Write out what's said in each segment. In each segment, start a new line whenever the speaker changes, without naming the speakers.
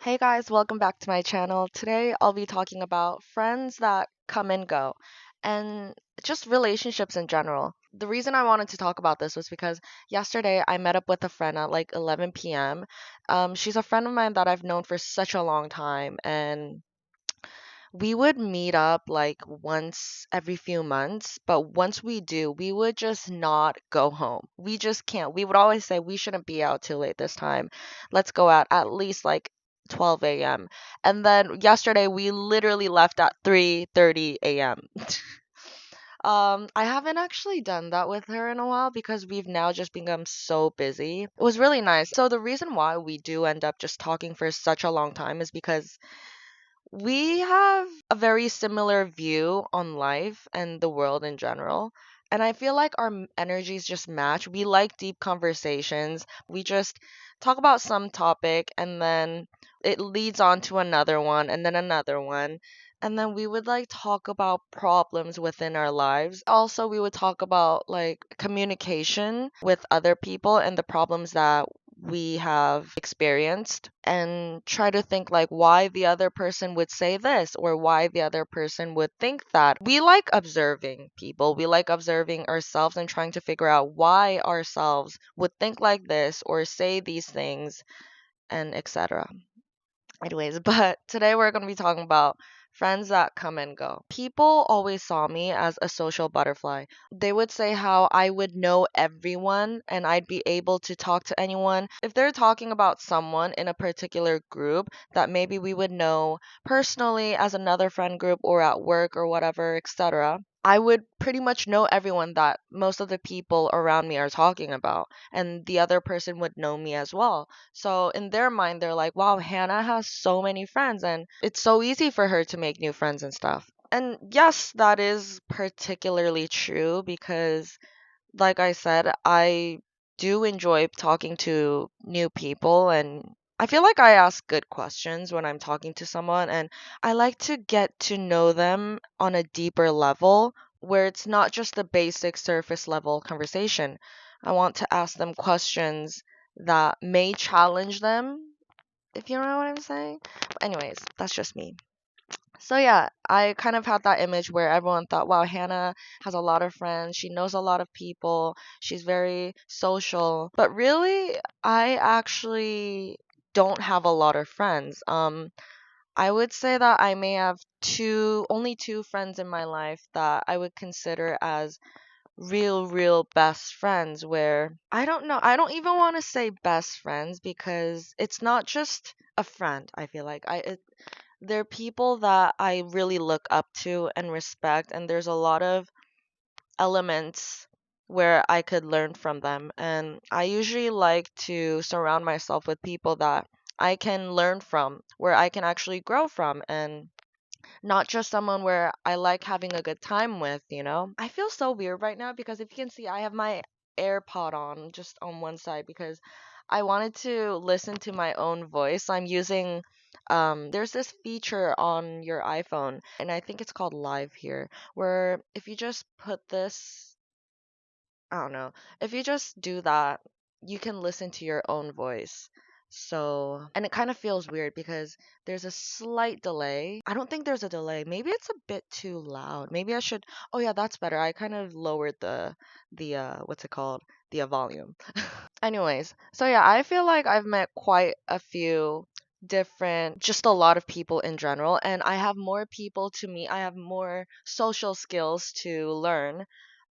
Hey guys, welcome back to my channel. Today I'll be talking about friends that come and go and just relationships in general. The reason I wanted to talk about this was because yesterday I met up with a friend at like 11 p.m. She's a friend of mine that I've known for such a long time, and we would meet up like once every few months, but once we do, we would just not go home. We just can't. We would always say we shouldn't be out too late this time. Let's go out at least like 12 a.m. And then yesterday we literally left at 3:30 a.m. I haven't actually done that with her in a while because we've now just become so busy. It was really nice. So the reason why we do end up just talking for such a long time is because we have a very similar view on life and the world in general. And I feel like our energies just match. We like deep conversations. We just talk about some topic and then it leads on to another one and then another one. And then we would like talk about problems within our lives. Also, we would talk about like communication with other people and the problems that we have experienced and try to think like why the other person would say this or why the other person would think that. We like observing people. We like observing ourselves and trying to figure out why ourselves would think like this or say these things and etc. Anyways, but today we're going to be talking about friends that come and go. People always saw me as a social butterfly. They would say how I would know everyone and I'd be able to talk to anyone. If they're talking about someone in a particular group that maybe we would know personally as another friend group or at work or whatever, etc. I would pretty much know everyone that most of the people around me are talking about, and the other person would know me as well. So in their mind, they're like, wow, Hannah has so many friends and it's so easy for her to make new friends and stuff. And yes, that is particularly true because, like I said, I do enjoy talking to new people, and I feel like I ask good questions when I'm talking to someone, and I like to get to know them on a deeper level where it's not just the basic surface level conversation. I want to ask them questions that may challenge them, if you know what I'm saying. But anyways, that's just me. So yeah, I kind of had that image where everyone thought, wow, Hannah has a lot of friends, she knows a lot of people, she's very social. But really, I actually don't have a lot of friends. I would say that I may have only two friends in my life that I would consider as real best friends, where I don't know, I don't even want to say best friends because it's not just a friend. I feel like they're people that I really look up to and respect, and there's a lot of elements where I could learn from them. And I usually like to surround myself with people that I can learn from, where I can actually grow from, and not just someone where I like having a good time with. I feel so weird right now because if you can see, I have my AirPod on just on one side because I wanted to listen to my own voice. I'm using there's this feature on your iPhone and I think it's called Live here, where if you just put this, I don't know, if you just do that, you can listen to your own voice. So, and it kind of feels weird because there's a slight delay. I don't think there's a delay. Maybe it's a bit too loud. Maybe I should. Oh yeah, that's better. I kind of lowered the what's it called? The volume. Anyways, so yeah, I feel like I've met quite a few different, just a lot of people in general, and I have more people to meet. I have more social skills to learn.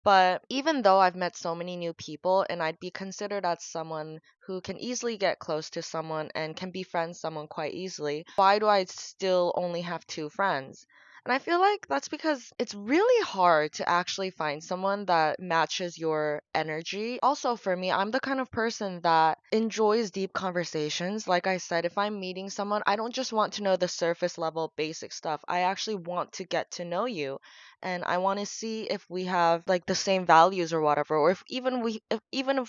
But even though I've met so many new people and I'd be considered as someone who can easily get close to someone and can befriend someone quite easily, why do I still only have two friends? And I feel like that's because it's really hard to actually find someone that matches your energy. Also, for me, I'm the kind of person that enjoys deep conversations. Like I said, if I'm meeting someone, I don't just want to know the surface level basic stuff. I actually want to get to know you, and I want to see if we have like the same values or whatever, or if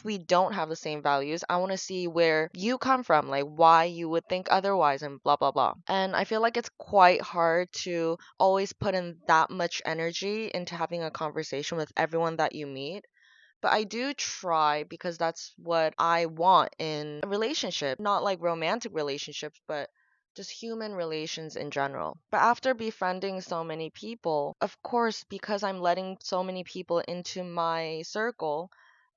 we don't have the same values, I want to see where you come from, like why you would think otherwise and blah blah blah. And I feel like it's quite hard to always put in that much energy into having a conversation with everyone that you meet. But I do try because that's what I want in a relationship, not like romantic relationships, but just human relations in general. But after befriending so many people, of course, because I'm letting so many people into my circle,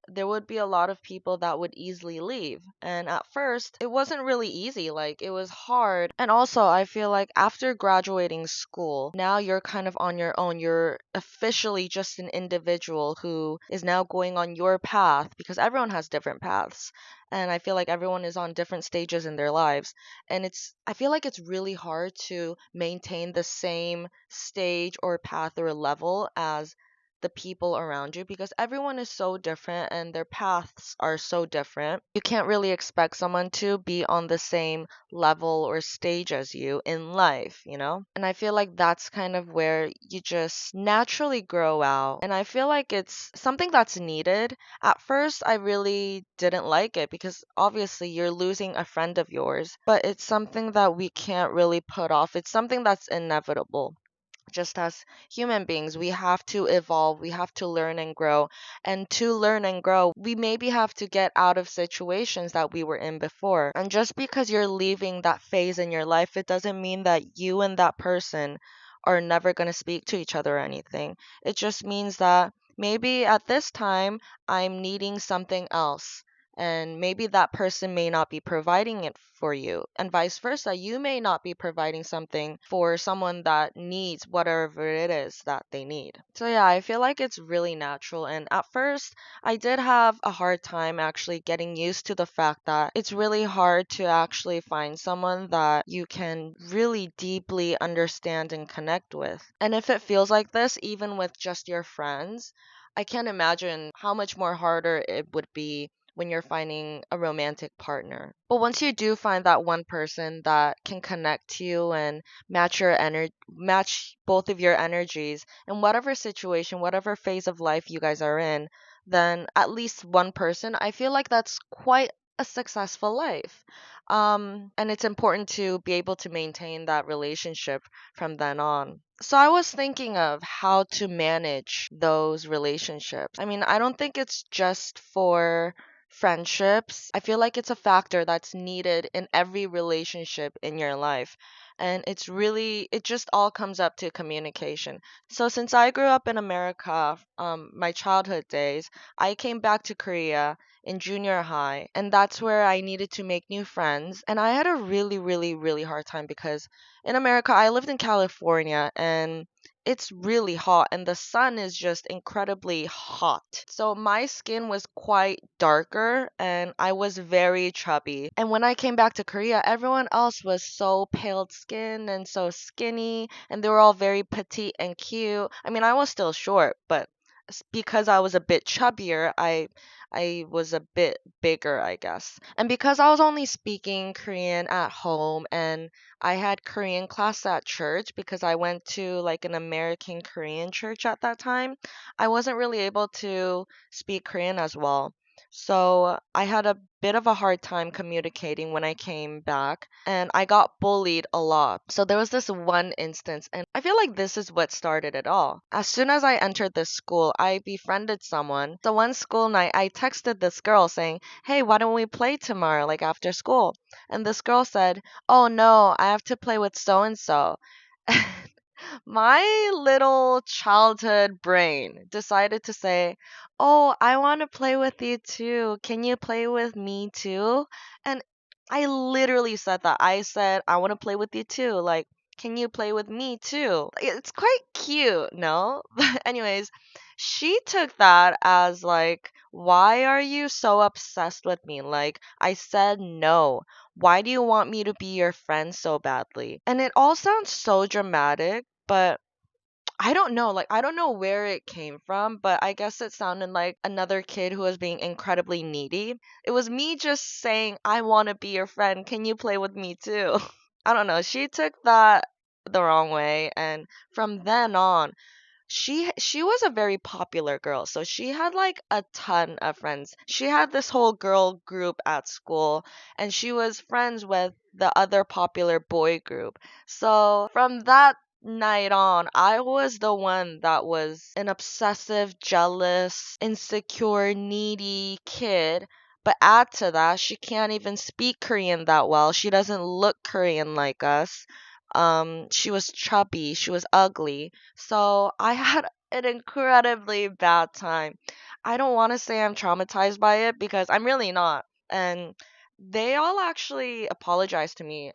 there would be a lot of people that would easily leave. And at first, it wasn't really easy. Like, it was hard. And also, I feel like after graduating school, now you're kind of on your own. You're officially just an individual who is now going on your path because everyone has different paths. And I feel like everyone is on different stages in their lives. And I feel like it's really hard to maintain the same stage or path or level as the people around you because everyone is so different and their paths are so different. You can't really expect someone to be on the same level or stage as you in life, you know? And I feel like that's kind of where you just naturally grow out. And I feel like it's something that's needed. At first, I really didn't like it because obviously you're losing a friend of yours, but it's something that we can't really put off. It's something that's inevitable. Just as human beings, we have to evolve, we have to learn and grow. And to learn and grow, we maybe have to get out of situations that we were in before. And just because you're leaving that phase in your life, it doesn't mean that you and that person are never going to speak to each other or anything. It just means that maybe at this time, I'm needing something else. And maybe that person may not be providing it for you, and vice versa. You may not be providing something for someone that needs whatever it is that they need. So, yeah, I feel like it's really natural. And at first, I did have a hard time actually getting used to the fact that it's really hard to actually find someone that you can really deeply understand and connect with. And if it feels like this, even with just your friends, I can't imagine how much more harder it would be when you're finding a romantic partner. But once you do find that one person that can connect to you and match both of your energies in whatever situation, whatever phase of life you guys are in, then at least one person, I feel like that's quite a successful life. And it's important to be able to maintain that relationship from then on. So I was thinking of how to manage those relationships. I mean, I don't think it's just for friendships. I feel like it's a factor that's needed in every relationship in your life. And it just all comes up to communication. So since I grew up in America, my childhood days, I came back to Korea in junior high, and that's where I needed to make new friends. And I had a really, really, really hard time because in America, I lived in California and it's really hot and the sun is just incredibly hot. So my skin was quite darker and I was very chubby. And when I came back to Korea, everyone else was so pale skinned and so skinny and they were all very petite and cute. I mean, I was still short, but because I was a bit chubbier, I was a bit bigger, I guess. And because I was only speaking Korean at home and I had Korean class at church because I went to like an American Korean church at that time, I wasn't really able to speak Korean as well. So I had a bit of a hard time communicating when I came back, and I got bullied a lot. So there was this one instance, and I feel like this is what started it all. As soon as I entered this school, I befriended someone. So one school night, I texted this girl saying, "Hey, why don't we play tomorrow, like after school?" And this girl said, "Oh no, I have to play with so and so." My little childhood brain decided to say, "Oh, I want to play with you too. Can you play with me too?" And I literally said that. I said, "I want to play with you too. Like, can you play with me too?" It's quite cute, no? But anyways, she took that as like, "Why are you so obsessed with me? Like, I said no. Why do you want me to be your friend so badly?" And it all sounds so dramatic, but I don't know. Like, I don't know where it came from, but I guess it sounded like another kid who was being incredibly needy. It was me just saying, "I want to be your friend. Can you play with me too?" I don't know. She took that the wrong way. And from then on, she was a very popular girl, so she had like a ton of friends. She had this whole girl group at school and she was friends with the other popular boy group. So from that night on, I was the one that was an obsessive, jealous, insecure, needy kid, But add to that, she can't even speak Korean that well. She doesn't look Korean like us. She was chubby, she was ugly. So I had an incredibly bad time. I don't want to say I'm traumatized by it because I'm really not. And they all actually apologized to me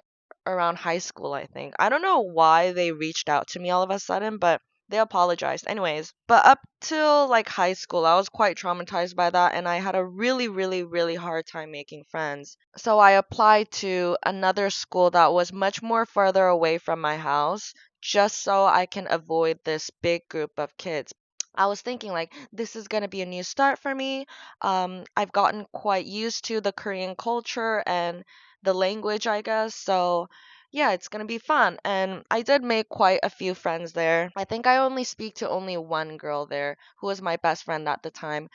around high school, I think. I don't know why they reached out to me all of a sudden, but they apologized. Anyways, but up till like high school, I was quite traumatized by that and I had a really, really, really hard time making friends. So I applied to another school that was much more further away from my house just so I can avoid this big group of kids. I was thinking like this is going to be a new start for me. I've gotten quite used to the Korean culture and the language, I guess. So yeah, it's gonna be fun. And I did make quite a few friends there. I think I only speak to only one girl there who was my best friend at the time.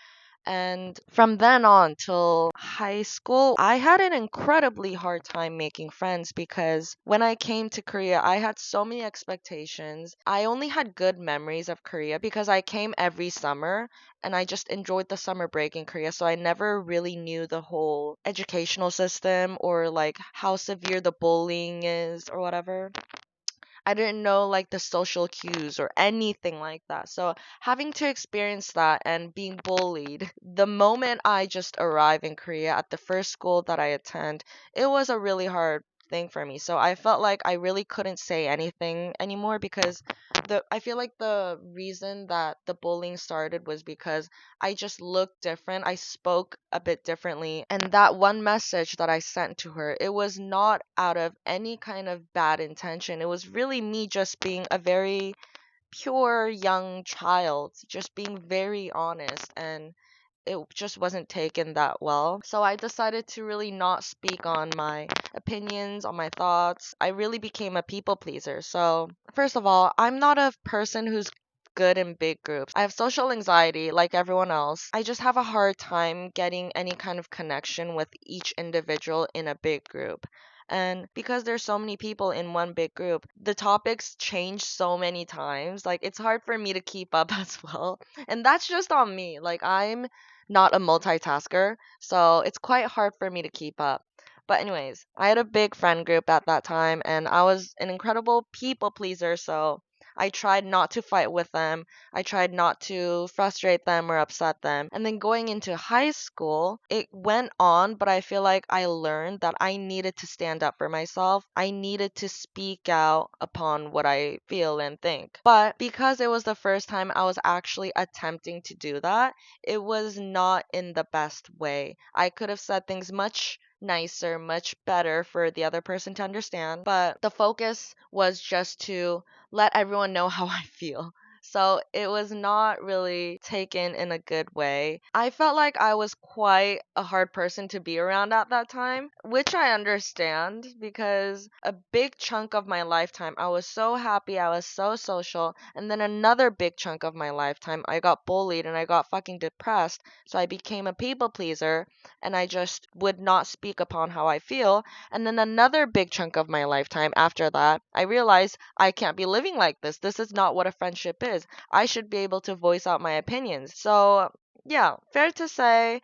And from then on till high school, I had an incredibly hard time making friends because when I came to Korea, I had so many expectations. I only had good memories of Korea because I came every summer and I just enjoyed the summer break in Korea. So I never really knew the whole educational system or like how severe the bullying is or whatever. I didn't know like the social cues or anything like that. So having to experience that and being bullied the moment I just arrived in Korea at the first school that I attend, it was a really hard thing for me. So I felt like I really couldn't say anything anymore because the I feel like the reason that the bullying started was because I just looked different. I spoke a bit differently. And that one message that I sent to her, it was not out of any kind of bad intention. It was really me just being a very pure young child, just being very honest. And it just wasn't taken that well. So I decided to really not speak on my opinions, on my thoughts. I really became a people pleaser. So, first of all, I'm not a person who's good in big groups. I have social anxiety like everyone else. I just have a hard time getting any kind of connection with each individual in a big group. And because there's so many people in one big group, the topics change so many times. Like it's hard for me to keep up as well. And that's just on me. Like I'm not a multitasker, so it's quite hard for me to keep up. But anyways, I had a big friend group at that time and I was an incredible people pleaser, so I tried not to fight with them. I tried not to frustrate them or upset them. And then going into high school, it went on, but I feel like I learned that I needed to stand up for myself. I needed to speak out upon what I feel and think. But because it was the first time I was actually attempting to do that, it was not in the best way. I could have said things much nicer, much better for the other person to understand, but the focus was just to let everyone know how I feel. So it was not really taken in a good way. I felt like I was quite a hard person to be around at that time, which I understand because a big chunk of my lifetime I was so happy, I was so social, and then another big chunk of my lifetime I got bullied and I got fucking depressed. So I became a people pleaser and I just would not speak upon how I feel. And then another big chunk of my lifetime after that, I realized I can't be living like this. This is not what a friendship is. I should be able to voice out my opinions. So, yeah, fair to say,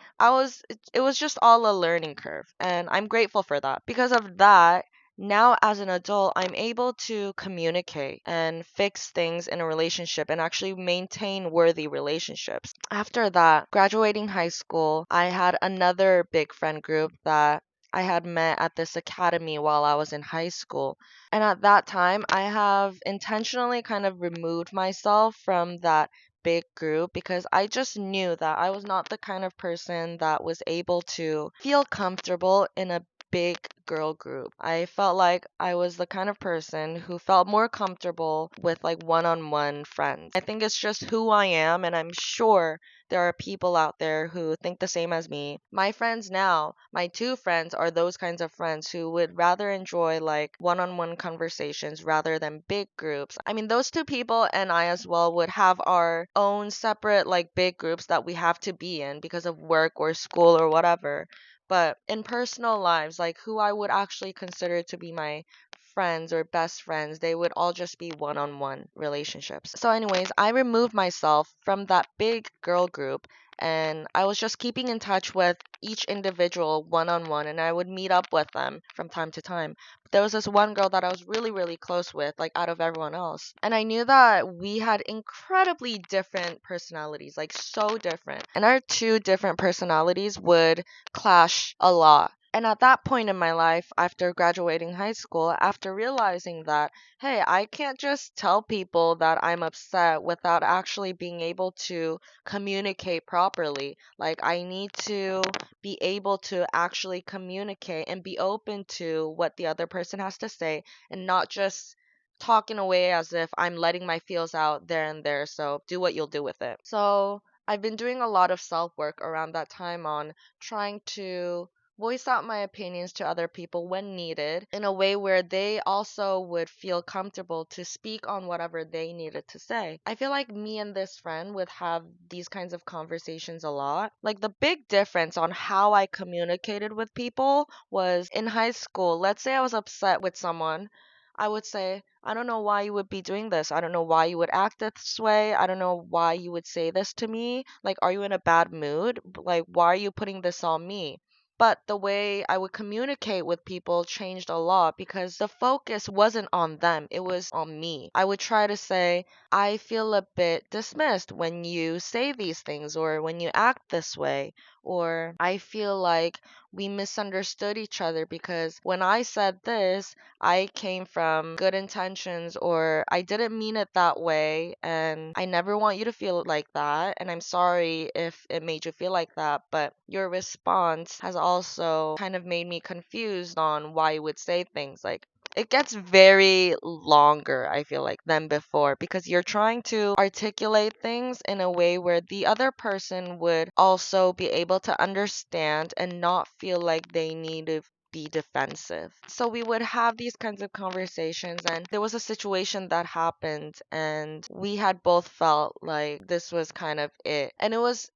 it was just all a learning curve, and I'm grateful for that. Because of that, now as an adult, I'm able to communicate and fix things in a relationship and actually maintain worthy relationships. After that, graduating high school, I had another big friend group that I had met at this academy while I was in high school. And at that time, I have intentionally kind of removed myself from that big group because I just knew that I was not the kind of person that was able to feel comfortable in a big girl group. I felt like I was the kind of person who felt more comfortable with like one-on-one friends. I think it's just who I am, and I'm sure there are people out there who think the same as me. My friends now, my two friends are those kinds of friends who would rather enjoy like one-on-one conversations rather than big groups. I mean, those two people and I as well would have our own separate like big groups that we have to be in because of work or school or whatever. But in personal lives, like who I would actually consider to be my friends or best friends, they would all just be one on one relationships. So, anyways, I removed myself from that big girl group and I was just keeping in touch with each individual one on one, and I would meet up with them from time to time. But there was this one girl that I was really, really close with, like out of everyone else. And I knew that we had incredibly different personalities, like so different. And our two different personalities would clash a lot. And at that point in my life, after graduating high school, after realizing that, hey, I can't just tell people that I'm upset without actually being able to communicate properly. Like, I need to be able to actually communicate and be open to what the other person has to say and not just talk in a way as if I'm letting my feels out there and there. So do what you'll do with it. So I've been doing a lot of self work around that time on trying to voice out my opinions to other people when needed in a way where they also would feel comfortable to speak on whatever they needed to say. I feel like me and this friend would have these kinds of conversations a lot. Like the big difference on how I communicated with people was in high school. Let's say I was upset with someone. I would say, I don't know why you would be doing this. I don't know why you would act this way. I don't know why you would say this to me. Like, are you in a bad mood? Like, why are you putting this on me? But the way I would communicate with people changed a lot because the focus wasn't on them, it was on me. I would try to say, I feel a bit dismissed when you say these things or when you act this way, or I feel like we misunderstood each other because when I said this, I came from good intentions or I didn't mean it that way and I never want you to feel like that and I'm sorry if it made you feel like that, but your response has also kind of made me confused on why you would say things like it gets very longer, I feel like, than before because you're trying to articulate things in a way where the other person would also be able to understand and not feel like they need to be defensive. So we would have these kinds of conversations, and there was a situation that happened, and we had both felt like this was kind of it. And it was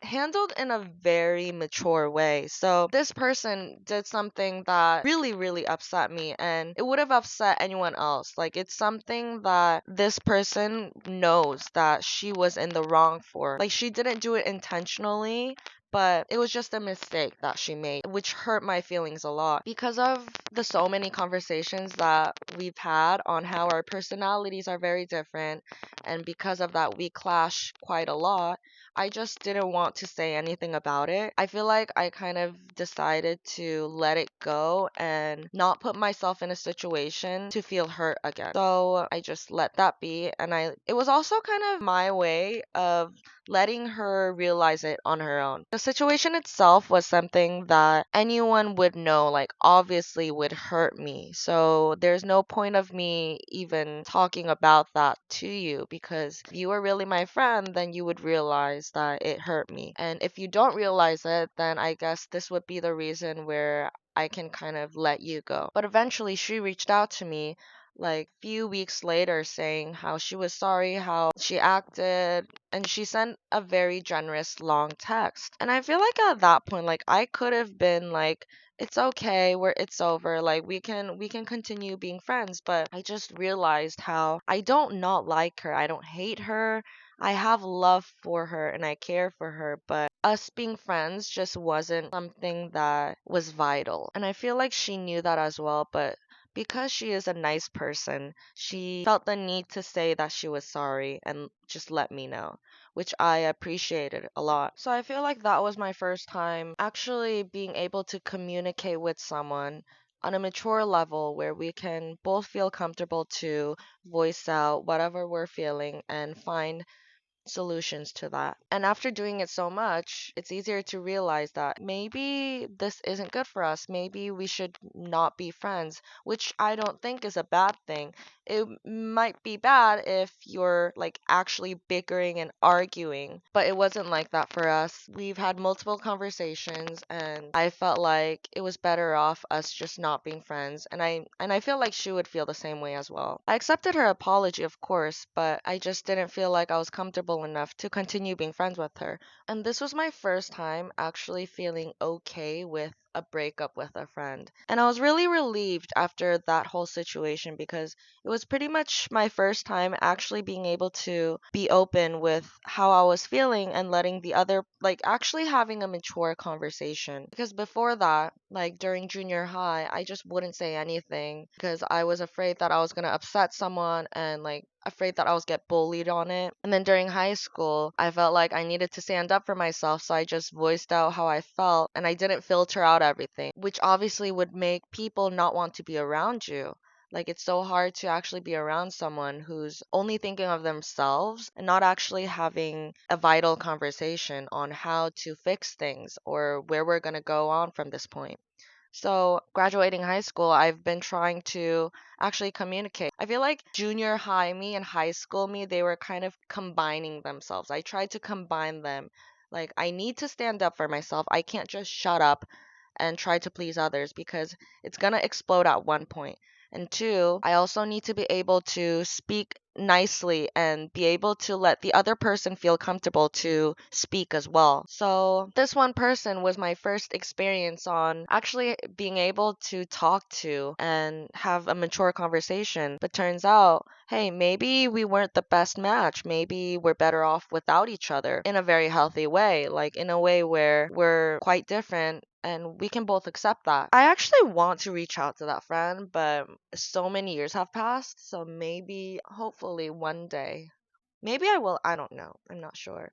handled in a very mature way. So this person did something that really, really upset me, and it would have upset anyone else. Like, it's something that this person knows that she was in the wrong for. Like, she didn't do it intentionally, but it was just a mistake that she made, which hurt my feelings a lot because of the so many conversations that we've had on how our personalities are very different, and because of that, we clash quite a lot. I just didn't want to say anything about it. I feel like I kind of decided to let it go and not put myself in a situation to feel hurt again. So I just let that be, and it was also kind of my way of letting her realize it on her own. The situation itself was something that anyone would know, like obviously would hurt me. So there's no point of me even talking about that to you because if you were really my friend, then you would realize that it hurt me. And if you don't realize it, then I guess this would be the reason where I can kind of let you go. But eventually she reached out to me like few weeks later saying how she was sorry how she acted, and she sent a very generous long text. And I feel like at that point, like I could have been like, it's okay, it's over, like we can continue being friends, but I just realized how I don't not like her, I don't hate her, I have love for her and I care for her, but us being friends just wasn't something that was vital. And I feel like she knew that as well, but because she is a nice person, she felt the need to say that she was sorry and just let me know, which I appreciated a lot. So I feel like that was my first time actually being able to communicate with someone on a mature level where we can both feel comfortable to voice out whatever we're feeling and find solutions to that. And after doing it so much, it's easier to realize that maybe this isn't good for us. Maybe we should not be friends, which I don't think is a bad thing. It might be bad if you're like actually bickering and arguing, but it wasn't like that for us. We've had multiple conversations and I felt like it was better off us just not being friends, and I feel like she would feel the same way as well. I accepted her apology, of course, but I just didn't feel like I was comfortable enough to continue being friends with her. And this was my first time actually feeling okay with a breakup with a friend. And I was really relieved after that whole situation because it was pretty much my first time actually being able to be open with how I was feeling and letting the other, like, actually having a mature conversation. Because before that, like during junior high, I just wouldn't say anything because I was afraid that I was going to upset someone and like afraid that I was get bullied on it. And then during high school, I felt like I needed to stand up for myself, so I just voiced out how I felt and I didn't filter out everything, which obviously would make people not want to be around you. Like, it's so hard to actually be around someone who's only thinking of themselves and not actually having a vital conversation on how to fix things or where we're going to go on from this point. So, graduating high school, I've been trying to actually communicate. I feel like junior high me and high school me, they were kind of combining themselves. I tried to combine them. Like, I need to stand up for myself. I can't just shut up and try to please others because it's going to explode at one point. And two, I also need to be able to speak nicely and be able to let the other person feel comfortable to speak as well. So, this one person was my first experience on actually being able to talk to and have a mature conversation. But turns out, hey, maybe we weren't the best match. Maybe we're better off without each other in a very healthy way, like in a way where we're quite different and we can both accept that. I actually want to reach out to that friend, but so many years have passed, so maybe, hopefully, one day. Maybe I will, I don't know. I'm not sure.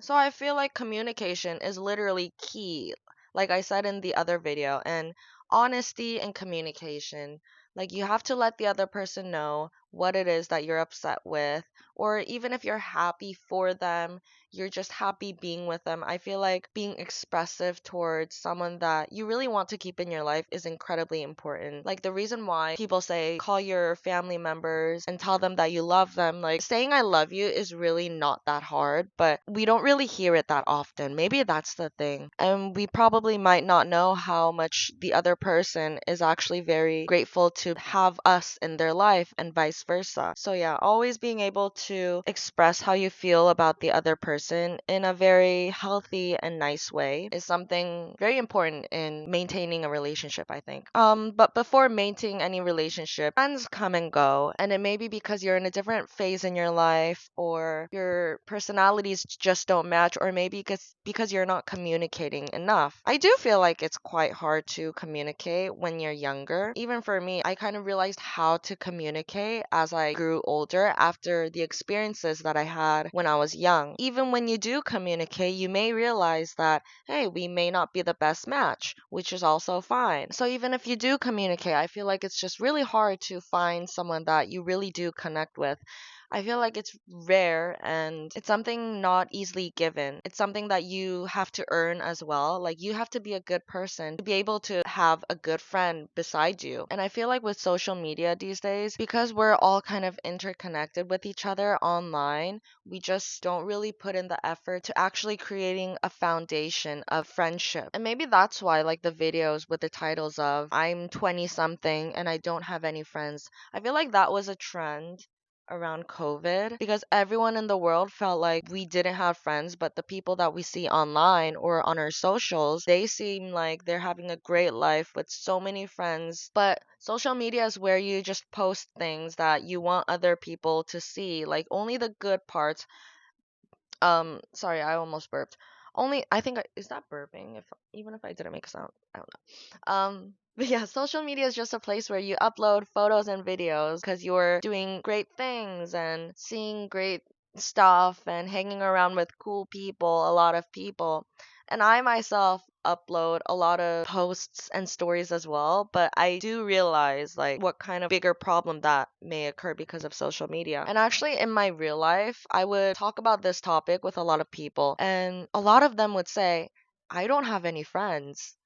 So I feel like communication is literally key, like I said in the other video, and honesty and communication. Like, you have to let the other person know what it is that you're upset with, or even if you're happy for them, you're just happy being with them. I feel like being expressive towards someone that you really want to keep in your life is incredibly important. Like, the reason why people say call your family members and tell them that you love them, like saying I love you is really not that hard, but we don't really hear it that often. Maybe that's the thing. And we probably might not know how much the other person is actually very grateful to have us in their life and vice versa. So yeah, always being able to express how you feel about the other person in a very healthy and nice way is something very important in maintaining a relationship, I think. But before maintaining any relationship, friends come and go, and it may be because you're in a different phase in your life or your personalities just don't match, or maybe because you're not communicating enough. I do feel like it's quite hard to communicate when you're younger. Even for me, I kind of realized how to communicate as I grew older after the experiences that I had when I was young. Even when you do communicate, you may realize that, hey, we may not be the best match, which is also fine. So even if you do communicate, I feel like it's just really hard to find someone that you really do connect with. I feel like it's rare and it's something not easily given. It's something that you have to earn as well. Like, you have to be a good person to be able to have a good friend beside you. And I feel like with social media these days, because we're all kind of interconnected with each other online, we just don't really put in the effort to actually creating a foundation of friendship. And maybe that's why, like, the videos with the titles of I'm 20 something and I don't have any friends, I feel like that was a trend around COVID because everyone in the world felt like we didn't have friends, but the people that we see online or on our socials, they seem like they're having a great life with so many friends. But social media is where you just post things that you want other people to see, like only the good parts. Sorry, I almost burped. Only I think is that burping? If even if I didn't make a sound, I don't know. But yeah, social media is just a place where you upload photos and videos because you're doing great things and seeing great stuff and hanging around with cool people, a lot of people. And I myself upload a lot of posts and stories as well, but I do realize like what kind of bigger problem that may occur because of social media. And actually in my real life, I would talk about this topic with a lot of people, and a lot of them would say, I don't have any friends.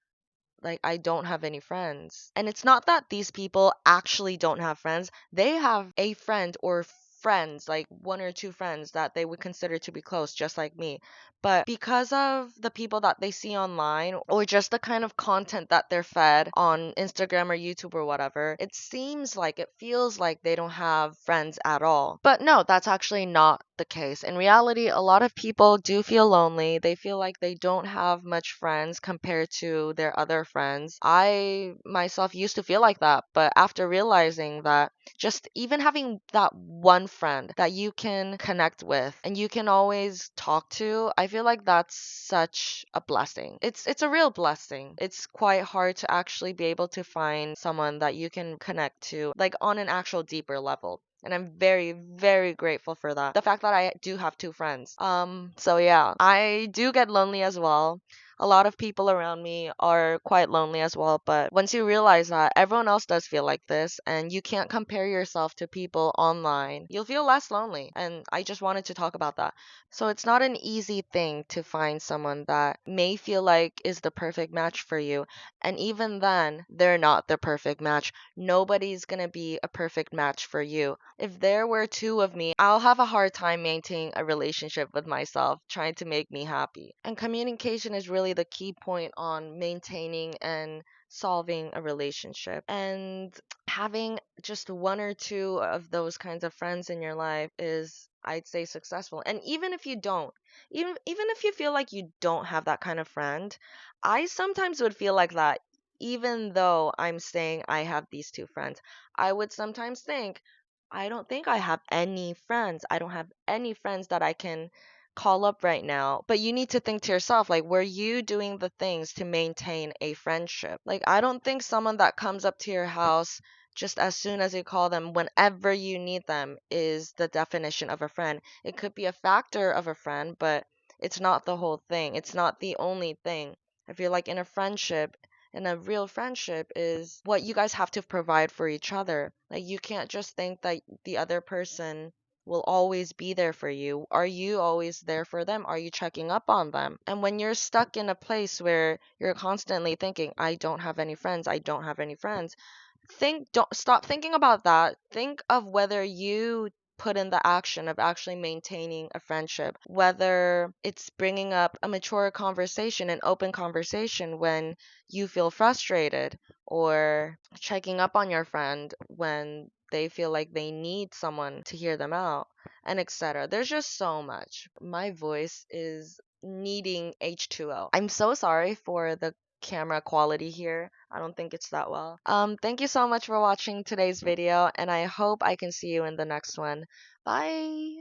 Like, I don't have any friends. And it's not that these people actually don't have friends. They have a friend or friends, like one or two friends that they would consider to be close, just like me. But because of the people that they see online or just the kind of content that they're fed on Instagram or YouTube or whatever, it feels like they don't have friends at all. But no, that's actually not the case. In reality, a lot of people do feel lonely. They feel like they don't have much friends compared to their other friends. I myself used to feel like that, but after realizing that just even having that one friend that you can connect with and you can always talk to, I feel like that's such a blessing. It's a real blessing. It's quite hard to actually be able to find someone that you can connect to like on an actual deeper level. And I'm very, very grateful for that. The fact that I do have two friends. So yeah, I do get lonely as well. A lot of people around me are quite lonely as well, but once you realize that everyone else does feel like this and you can't compare yourself to people online, you'll feel less lonely. And I just wanted to talk about that. So it's not an easy thing to find someone that may feel like is the perfect match for you. And even then, they're not the perfect match. Nobody's gonna be a perfect match for you. If there were two of me, I'll have a hard time maintaining a relationship with myself, trying to make me happy. And communication is really the key point on maintaining and solving a relationship. And having just one or two of those kinds of friends in your life is, I'd say, successful. And even if you don't, even if you feel like you don't have that kind of friend, I sometimes would feel like that. Even though I'm saying I have these two friends, I would sometimes think, I don't think I have any friends. I don't have any friends that I can call up right now. But you need to think to yourself, like, were you doing the things to maintain a friendship? Like, I don't think someone that comes up to your house just as soon as you call them, whenever you need them, is the definition of a friend. It could be a factor of a friend, but it's not the whole thing. It's not the only thing. I feel like in a friendship, and a real friendship is what you guys have to provide for each other. Like, you can't just think that the other person will always be there for you. Are you always there for them? Are you checking up on them? And when you're stuck in a place where you're constantly thinking, I don't have any friends, I don't have any friends, don't stop thinking about that. Think of whether you put in the action of actually maintaining a friendship, whether it's bringing up a mature conversation, an open conversation when you feel frustrated, or checking up on your friend when they feel like they need someone to hear them out, and etc. There's just so much. My voice is needing H2O. I'm so sorry for the camera quality here. I don't think it's that well. Thank you so much for watching today's video, and I hope I can see you in the next one. Bye!